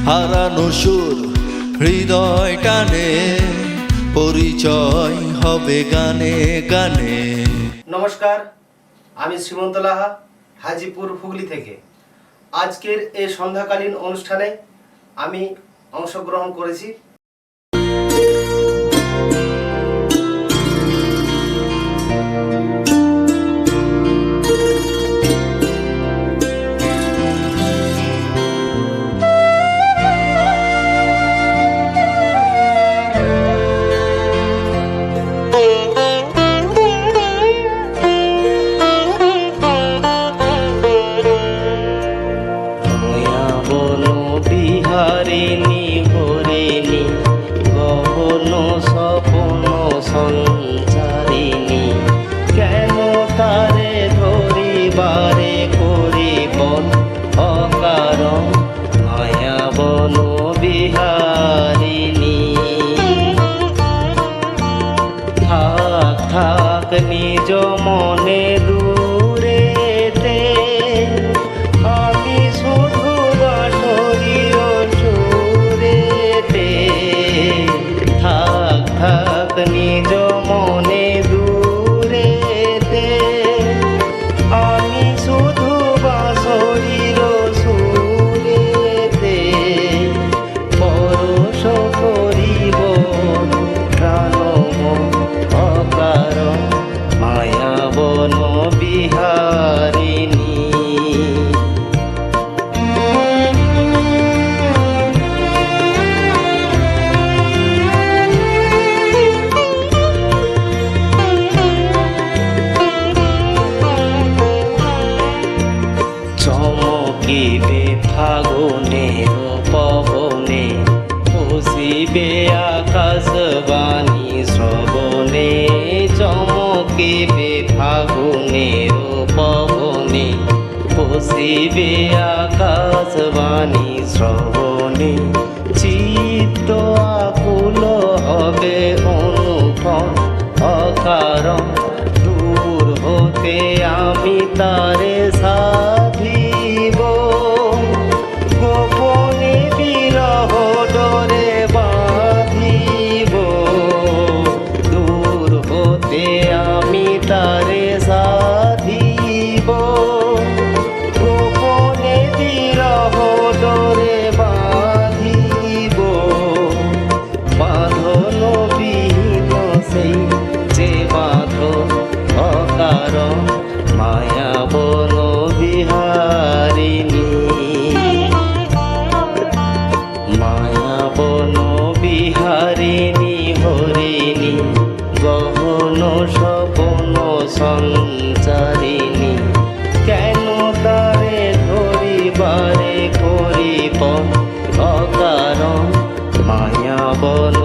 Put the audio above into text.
হারানো সুর হৃদয় টানে, পরিচয় হবে গানে গানে। নমস্কার, আমি শ্রীমন্ত লাহা, হাজিপুর হুগলি থেকে। আজকের এই সন্ধ্যাকালীন অনুষ্ঠানে আমি অংশগ্রহণ করেছি। বিহারিণী হরিণী গহন স্বপ্ন সঞ্চারিণী, কেন তারে ধরিবারে করিব অকারণ মায়াবন বিহারিণী। থাক থাক নিজ মনে দূরেতে, আমি শুধু বাঁশরীর সুরেতে। থাক থাক নিজ মনে দূরেতে, আমি শুধু বাঁশরীর সুরেতে। পরশ করিব প্রাণ অকারণ মায়াবন বিহারিণী। চমকিবে ফাগুনের পবনে, বসিবে আকাশবাণী শ্রবণে। চমকিবে ফাগুনের পবনে, বসিবে আকাশবাণী শ্রবণে। চিত্ত আকুল হবে অনুপম অকারণ, দূর হতে আমি তারে সাধিব। গোপনে বিরহ ডরে বাঁধিব, দূর হতে আমি তারে সাধিব। গোপনে বিরহ ডরে বাঁধিব, বাঁধন বিহীন সেই যে বাঁধন অকারণ মায়াবন বিহারিণী। মায়াবন বিহারিণী হরিণী গহন স্বপ্ন সঞ্চারিণী, কেন তারে ধরিবারে করিব অকারণ মায়াবন